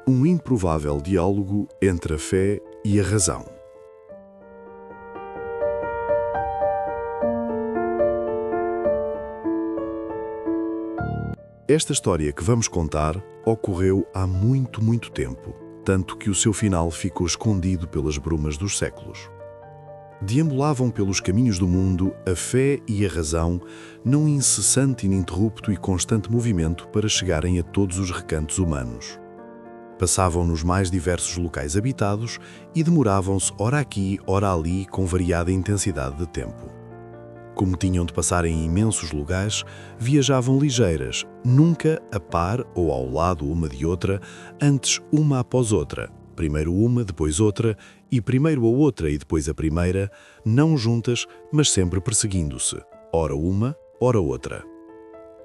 Um improvável diálogo entre a fé e a razão. Esta história que vamos contar ocorreu há muito, muito tempo, tanto que o seu final ficou escondido pelas brumas dos séculos. Deambulavam pelos caminhos do mundo a fé e a razão, num incessante, ininterrupto e constante movimento para chegarem a todos os recantos humanos. Passavam nos mais diversos locais habitados e demoravam-se ora aqui, ora ali, com variada intensidade de tempo. Como tinham de passar em imensos lugares, viajavam ligeiras, nunca a par ou ao lado uma de outra, antes uma após outra, primeiro uma, depois outra, e primeiro a outra e depois a primeira, não juntas, mas sempre perseguindo-se, ora uma, ora outra.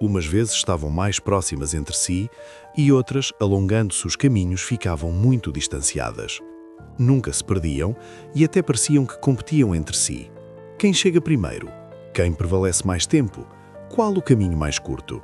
Umas vezes estavam mais próximas entre si e outras, alongando-se os caminhos, ficavam muito distanciadas. Nunca se perdiam e até pareciam que competiam entre si. Quem chega primeiro? Quem prevalece mais tempo? Qual o caminho mais curto?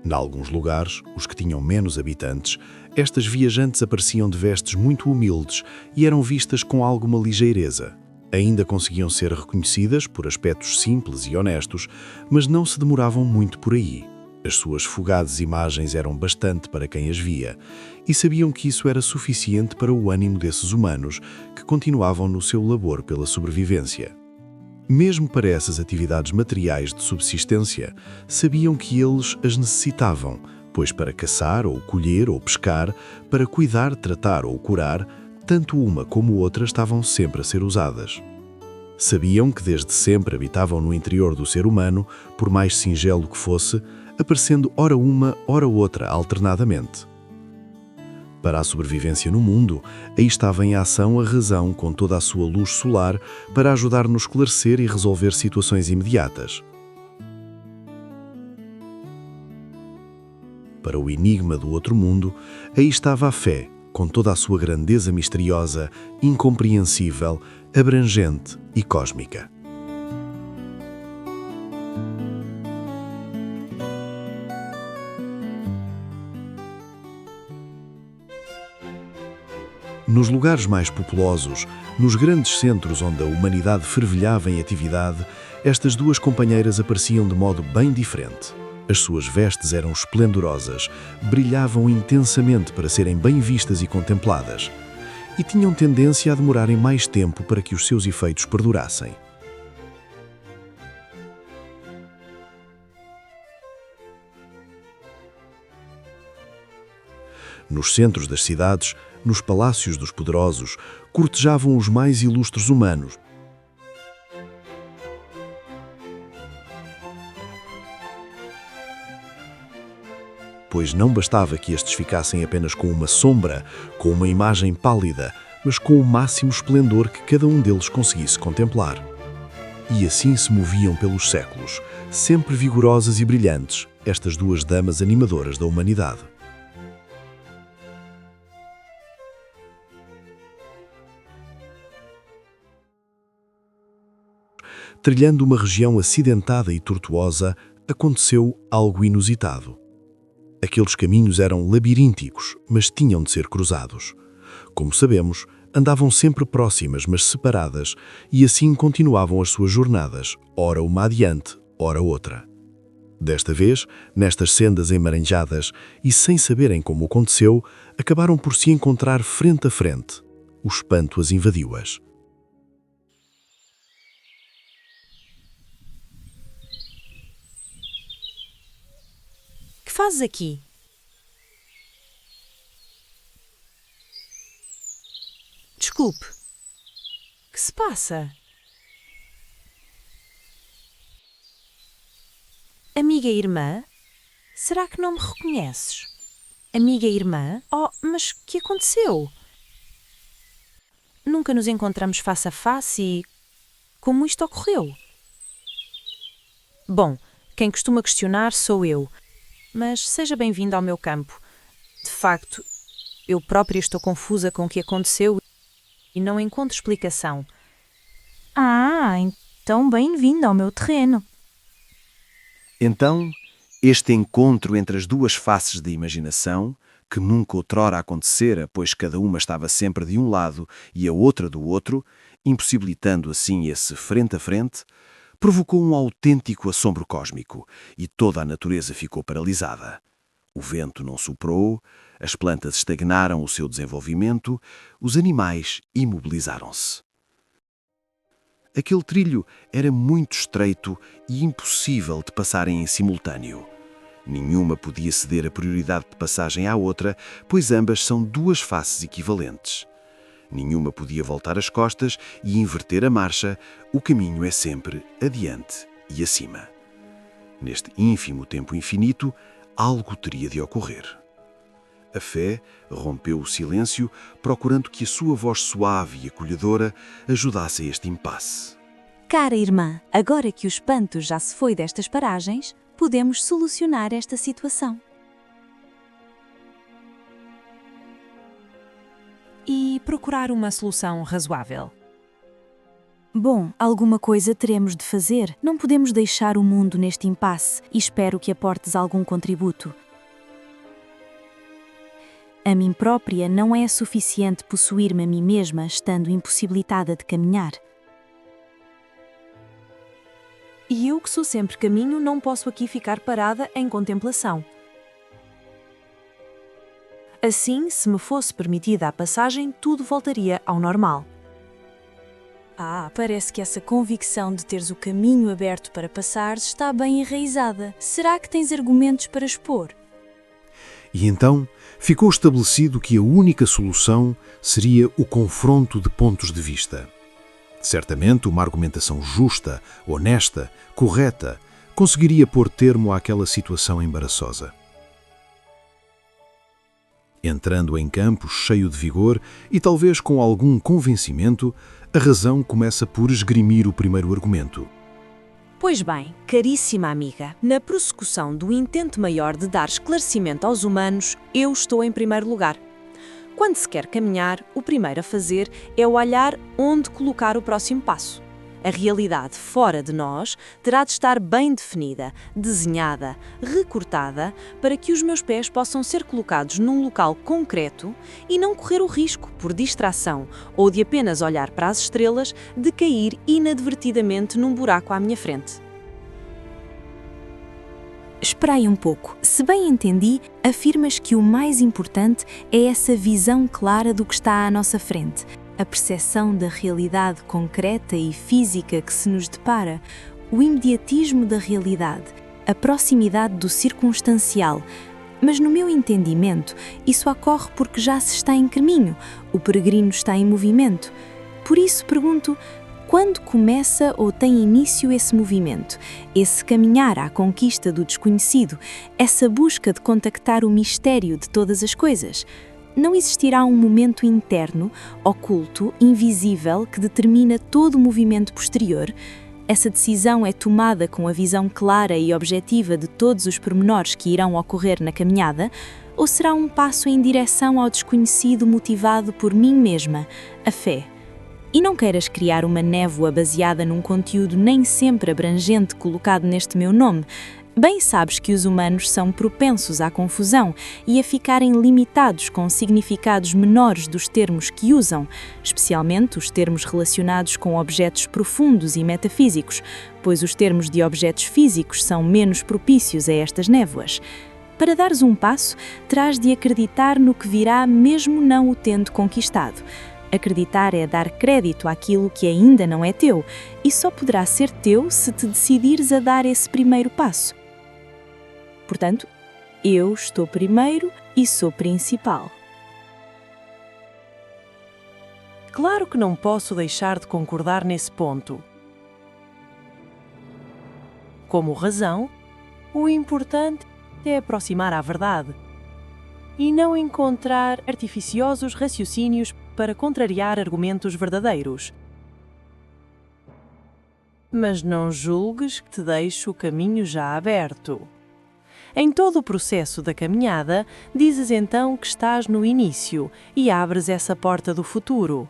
Em alguns lugares, os que tinham menos habitantes, estas viajantes apareciam de vestes muito humildes e eram vistas com alguma ligeireza. Ainda conseguiam ser reconhecidas por aspectos simples e honestos, mas não se demoravam muito por aí. As suas fugazes imagens eram bastante para quem as via, e sabiam que isso era suficiente para o ânimo desses humanos, que continuavam no seu labor pela sobrevivência. Mesmo para essas atividades materiais de subsistência, sabiam que eles as necessitavam, pois para caçar ou colher ou pescar, para cuidar, tratar ou curar, tanto uma como outra estavam sempre a ser usadas. Sabiam que desde sempre habitavam no interior do ser humano, por mais singelo que fosse, aparecendo ora uma, ora outra, alternadamente. Para a sobrevivência no mundo, aí estava em ação a razão com toda a sua luz solar para ajudar-nos a esclarecer e resolver situações imediatas. Para o enigma do outro mundo, aí estava a fé, com toda a sua grandeza misteriosa, incompreensível, abrangente e cósmica. Nos lugares mais populosos, nos grandes centros onde a humanidade fervilhava em atividade, estas duas companheiras apareciam de modo bem diferente. As suas vestes eram esplendorosas, brilhavam intensamente para serem bem vistas e contempladas, e tinham tendência a demorarem mais tempo para que os seus efeitos perdurassem. Nos centros das cidades, nos palácios dos poderosos, cortejavam os mais ilustres humanos, pois não bastava que estes ficassem apenas com uma sombra, com uma imagem pálida, mas com o máximo esplendor que cada um deles conseguisse contemplar. E assim se moviam pelos séculos, sempre vigorosas e brilhantes, estas duas damas animadoras da humanidade. Trilhando uma região acidentada e tortuosa, aconteceu algo inusitado. Aqueles caminhos eram labirínticos, mas tinham de ser cruzados. Como sabemos, andavam sempre próximas, mas separadas, e assim continuavam as suas jornadas, ora uma adiante, ora outra. Desta vez, nestas sendas emaranjadas, e sem saberem como aconteceu, acabaram por se encontrar frente a frente. O espanto as invadiu-as. Que fazes aqui? Desculpe. Que se passa? Amiga e irmã? Será que não me reconheces? Amiga e irmã? Oh, mas que aconteceu? Nunca nos encontramos face a face e... Como isto ocorreu? Bom, quem costuma questionar sou eu. Mas seja bem-vindo ao meu campo. De facto, eu própria estou confusa com o que aconteceu e não encontro explicação. Ah, então bem-vindo ao meu terreno. Então, este encontro entre as duas faces da imaginação, que nunca outrora acontecera, pois cada uma estava sempre de um lado e a outra do outro, impossibilitando assim esse frente a frente, provocou um autêntico assombro cósmico e toda a natureza ficou paralisada. O vento não soprou, as plantas estagnaram o seu desenvolvimento, os animais imobilizaram-se. Aquele trilho era muito estreito e impossível de passarem em simultâneo. Nenhuma podia ceder a prioridade de passagem à outra, pois ambas são duas faces equivalentes. Nenhuma podia voltar as costas e inverter a marcha, o caminho é sempre adiante e acima. Neste ínfimo tempo infinito, algo teria de ocorrer. A fé rompeu o silêncio, procurando que a sua voz suave e acolhedora ajudasse a este impasse. Cara irmã, agora que o espanto já se foi destas paragens, podemos solucionar esta situação. E procurar uma solução razoável. Bom, alguma coisa teremos de fazer. Não podemos deixar o mundo neste impasse e espero que aportes algum contributo. A mim própria não é suficiente possuir-me a mim mesma estando impossibilitada de caminhar. E eu que sou sempre caminho, não posso aqui ficar parada em contemplação. Assim, se me fosse permitida a passagem, tudo voltaria ao normal. Ah, parece que essa convicção de teres o caminho aberto para passares está bem enraizada. Será que tens argumentos para expor? E então ficou estabelecido que a única solução seria o confronto de pontos de vista. Certamente, uma argumentação justa, honesta, correta, conseguiria pôr termo àquela situação embaraçosa. Entrando em campo cheio de vigor e talvez com algum convencimento, a razão começa por esgrimir o primeiro argumento. Pois bem, caríssima amiga, na prossecução do intento maior de dar esclarecimento aos humanos, eu estou em primeiro lugar. Quando se quer caminhar, o primeiro a fazer é olhar onde colocar o próximo passo. A realidade fora de nós terá de estar bem definida, desenhada, recortada, para que os meus pés possam ser colocados num local concreto e não correr o risco, por distração ou de apenas olhar para as estrelas, de cair inadvertidamente num buraco à minha frente. Espera aí um pouco. Se bem entendi, afirmas que o mais importante é essa visão clara do que está à nossa frente. A percepção da realidade concreta e física que se nos depara, o imediatismo da realidade, a proximidade do circunstancial. Mas no meu entendimento, isso ocorre porque já se está em caminho, o peregrino está em movimento. Por isso pergunto, quando começa ou tem início esse movimento, esse caminhar à conquista do desconhecido, essa busca de contactar o mistério de todas as coisas? Não existirá um momento interno, oculto, invisível, que determina todo o movimento posterior? Essa decisão é tomada com a visão clara e objetiva de todos os pormenores que irão ocorrer na caminhada? Ou será um passo em direção ao desconhecido motivado por mim mesma, a fé? E não queiras criar uma névoa baseada num conteúdo nem sempre abrangente colocado neste meu nome. Bem sabes que os humanos são propensos à confusão e a ficarem limitados com significados menores dos termos que usam, especialmente os termos relacionados com objetos profundos e metafísicos, pois os termos de objetos físicos são menos propícios a estas névoas. Para dares um passo, terás de acreditar no que virá mesmo não o tendo conquistado. Acreditar é dar crédito àquilo que ainda não é teu, e só poderá ser teu se te decidires a dar esse primeiro passo. Portanto, eu estou primeiro e sou principal. Claro que não posso deixar de concordar nesse ponto. Como razão, o importante é aproximar à verdade e não encontrar artificiosos raciocínios para contrariar argumentos verdadeiros. Mas não julgues que te deixo o caminho já aberto. Em todo o processo da caminhada, dizes então que estás no início e abres essa porta do futuro.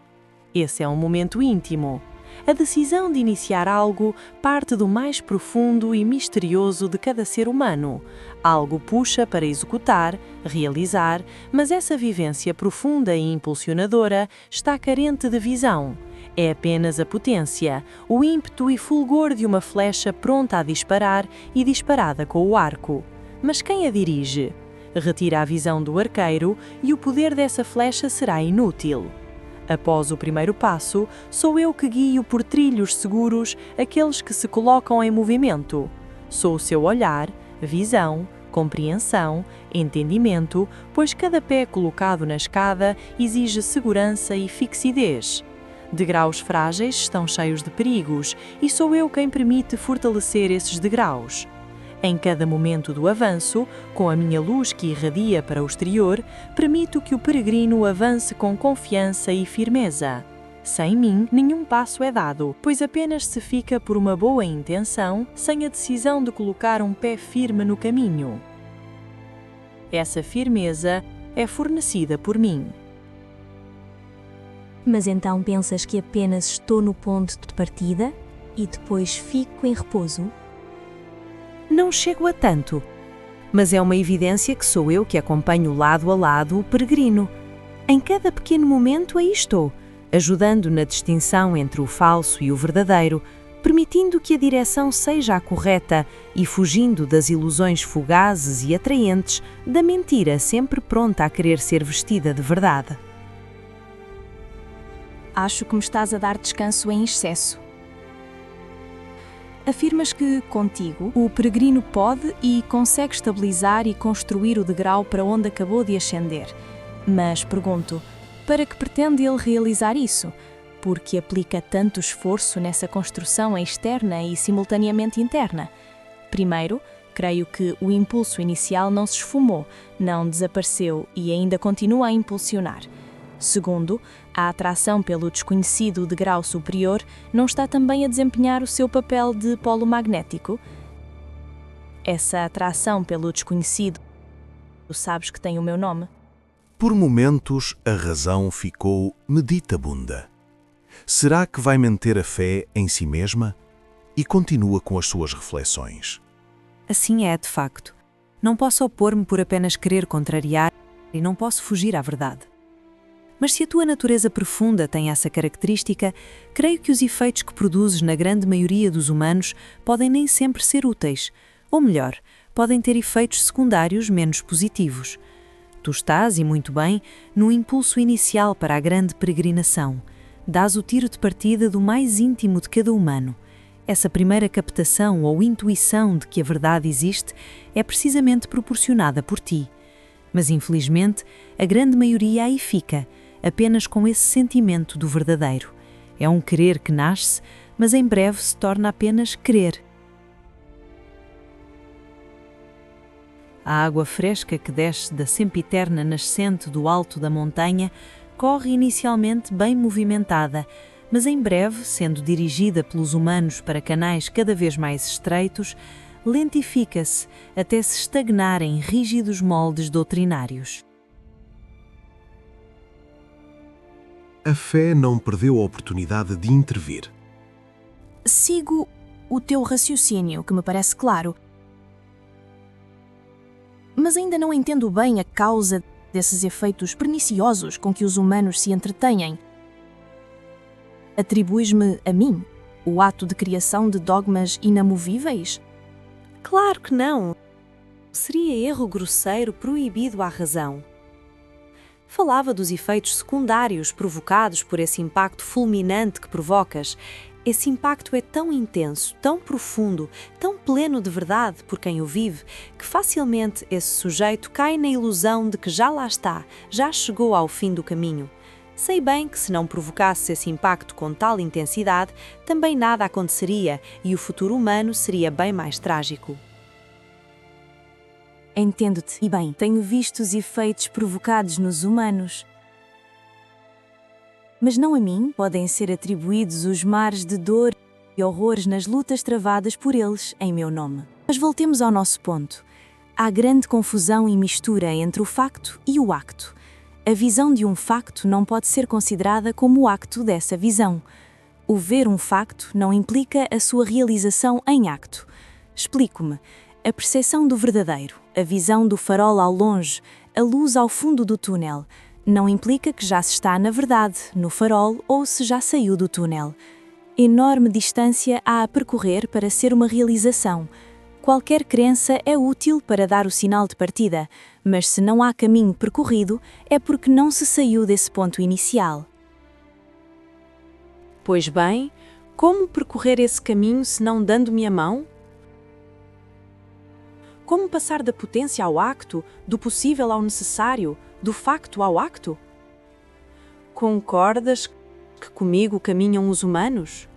Esse é um momento íntimo. A decisão de iniciar algo parte do mais profundo e misterioso de cada ser humano. Algo puxa para executar, realizar, mas essa vivência profunda e impulsionadora está carente de visão. É apenas a potência, o ímpeto e fulgor de uma flecha pronta a disparar e disparada com o arco. Mas quem a dirige? Retira a visão do arqueiro e o poder dessa flecha será inútil. Após o primeiro passo, sou eu que guio por trilhos seguros aqueles que se colocam em movimento. Sou o seu olhar, visão, compreensão, entendimento, pois cada pé colocado na escada exige segurança e fixidez. Degraus frágeis estão cheios de perigos e sou eu quem permite fortalecer esses degraus. Em cada momento do avanço, com a minha luz que irradia para o exterior, permito que o peregrino avance com confiança e firmeza. Sem mim, nenhum passo é dado, pois apenas se fica por uma boa intenção, sem a decisão de colocar um pé firme no caminho. Essa firmeza é fornecida por mim. Mas então pensas que apenas estou no ponto de partida e depois fico em repouso? Não chego a tanto, mas é uma evidência que sou eu que acompanho lado a lado o peregrino. Em cada pequeno momento aí estou, ajudando na distinção entre o falso e o verdadeiro, permitindo que a direção seja a correta e fugindo das ilusões fugazes e atraentes da mentira sempre pronta a querer ser vestida de verdade. Acho que me estás a dar descanso em excesso. Afirmas que, contigo, o peregrino pode e consegue estabilizar e construir o degrau para onde acabou de ascender. Mas pergunto, para que pretende ele realizar isso? Porque aplica tanto esforço nessa construção externa e simultaneamente interna? Primeiro, creio que o impulso inicial não se esfumou, não desapareceu e ainda continua a impulsionar. Segundo, a atração pelo desconhecido degrau superior não está também a desempenhar o seu papel de polo magnético? Essa atração pelo desconhecido, tu sabes que tem o meu nome? Por momentos, a razão ficou meditabunda. Será que vai manter a fé em si mesma? E continua com as suas reflexões. Assim é, de facto. Não posso opor-me por apenas querer contrariar e não posso fugir à verdade. Mas se a tua natureza profunda tem essa característica, creio que os efeitos que produzes na grande maioria dos humanos podem nem sempre ser úteis, ou melhor, podem ter efeitos secundários menos positivos. Tu estás, e muito bem, no impulso inicial para a grande peregrinação. Dás o tiro de partida do mais íntimo de cada humano. Essa primeira captação ou intuição de que a verdade existe é precisamente proporcionada por ti. Mas, infelizmente, a grande maioria aí fica, apenas com esse sentimento do verdadeiro. É um querer que nasce, mas em breve se torna apenas querer. A água fresca que desce da sempiterna nascente do alto da montanha corre inicialmente bem movimentada, mas em breve, sendo dirigida pelos humanos para canais cada vez mais estreitos, lentifica-se até se estagnar em rígidos moldes doutrinários. A fé não perdeu a oportunidade de intervir. Sigo o teu raciocínio, que me parece claro. Mas ainda não entendo bem a causa desses efeitos perniciosos com que os humanos se entretêm. Atribuis-me a mim o ato de criação de dogmas inamovíveis? Claro que não. Seria erro grosseiro proibido à razão. Falava dos efeitos secundários provocados por esse impacto fulminante que provocas. Esse impacto é tão intenso, tão profundo, tão pleno de verdade por quem o vive, que facilmente esse sujeito cai na ilusão de que já lá está, já chegou ao fim do caminho. Sei bem que se não provocasse esse impacto com tal intensidade, também nada aconteceria e o futuro humano seria bem mais trágico. Entendo-te, e bem, tenho visto os efeitos provocados nos humanos. Mas não a mim podem ser atribuídos os mares de dor e horrores nas lutas travadas por eles em meu nome. Mas voltemos ao nosso ponto. Há grande confusão e mistura entre o facto e o acto. A visão de um facto não pode ser considerada como o acto dessa visão. O ver um facto não implica a sua realização em acto. Explico-me. A percepção do verdadeiro, a visão do farol ao longe, a luz ao fundo do túnel, não implica que já se está na verdade, no farol ou se já saiu do túnel. Enorme distância há a percorrer para ser uma realização. Qualquer crença é útil para dar o sinal de partida, mas se não há caminho percorrido, é porque não se saiu desse ponto inicial. Pois bem, como percorrer esse caminho se não dando-me a mão? Como passar da potência ao acto, do possível ao necessário, do facto ao acto? Concordas que comigo caminham os humanos?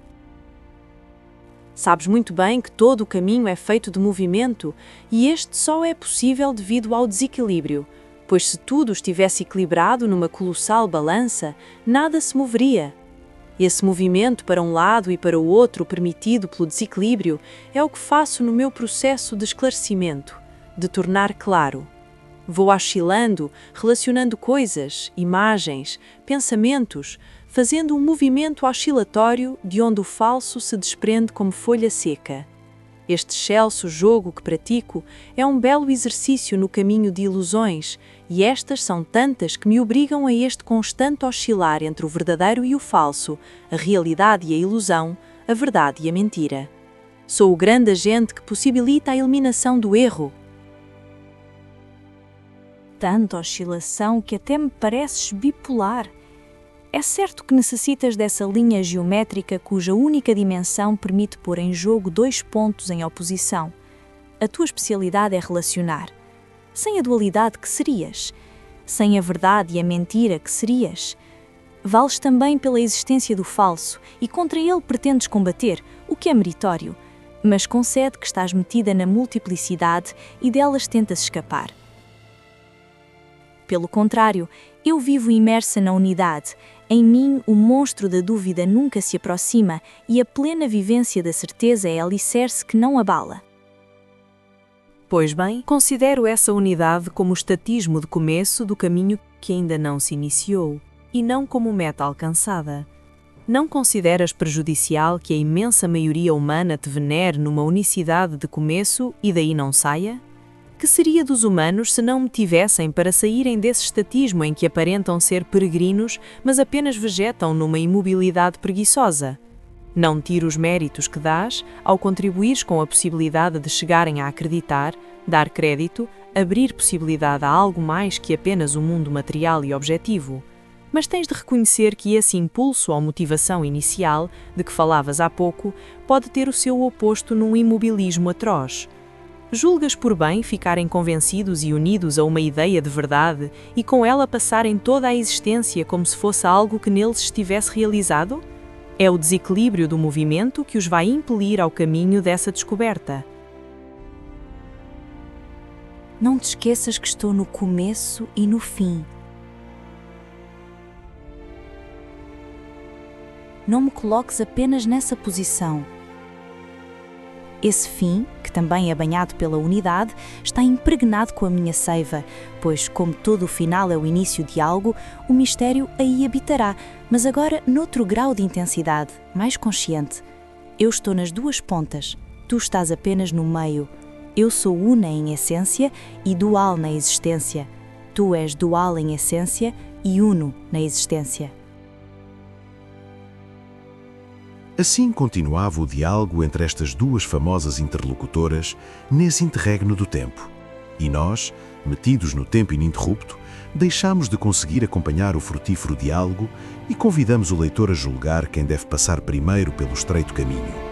Sabes muito bem que todo o caminho é feito de movimento e este só é possível devido ao desequilíbrio, pois se tudo estivesse equilibrado numa colossal balança, nada se moveria. Esse movimento para um lado e para o outro permitido pelo desequilíbrio é o que faço no meu processo de esclarecimento, de tornar claro. Vou oscilando, relacionando coisas, imagens, pensamentos, fazendo um movimento oscilatório de onde o falso se desprende como folha seca. Este excelso jogo que pratico é um belo exercício no caminho de ilusões, e estas são tantas que me obrigam a este constante oscilar entre o verdadeiro e o falso, a realidade e a ilusão, a verdade e a mentira. Sou o grande agente que possibilita a eliminação do erro. Tanta oscilação que até me pareces bipolar. É certo que necessitas dessa linha geométrica cuja única dimensão permite pôr em jogo dois pontos em oposição. A tua especialidade é relacionar. Sem a dualidade, que serias? Sem a verdade e a mentira, que serias? Vales também pela existência do falso e contra ele pretendes combater, o que é meritório, mas concede que estás metida na multiplicidade e delas tentas escapar. Pelo contrário, eu vivo imersa na unidade. Em mim, o monstro da dúvida nunca se aproxima e a plena vivência da certeza é alicerce que não abala. Pois bem, considero essa unidade como o estatismo de começo do caminho que ainda não se iniciou, e não como meta alcançada. Não consideras prejudicial que a imensa maioria humana te venere numa unicidade de começo e daí não saia? Que seria dos humanos se não me tivessem para saírem desse estatismo em que aparentam ser peregrinos, mas apenas vegetam numa imobilidade preguiçosa? Não tiro os méritos que dás ao contribuires com a possibilidade de chegarem a acreditar, dar crédito, abrir possibilidade a algo mais que apenas o mundo material e objetivo. Mas tens de reconhecer que esse impulso ou motivação inicial, de que falavas há pouco, pode ter o seu oposto num imobilismo atroz. Julgas por bem ficarem convencidos e unidos a uma ideia de verdade e com ela passarem toda a existência como se fosse algo que neles estivesse realizado? É o desequilíbrio do movimento que os vai impelir ao caminho dessa descoberta. Não te esqueças que estou no começo e no fim. Não me coloques apenas nessa posição. Esse fim, que também é banhado pela unidade, está impregnado com a minha seiva, pois, como todo o final é o início de algo, o mistério aí habitará, mas agora noutro grau de intensidade, mais consciente. Eu estou nas duas pontas, tu estás apenas no meio. Eu sou una em essência e dual na existência. Tu és dual em essência e uno na existência. Assim continuava o diálogo entre estas duas famosas interlocutoras nesse interregno do tempo. E nós, metidos no tempo ininterrupto, deixámos de conseguir acompanhar o frutífero diálogo e convidamos o leitor a julgar quem deve passar primeiro pelo estreito caminho.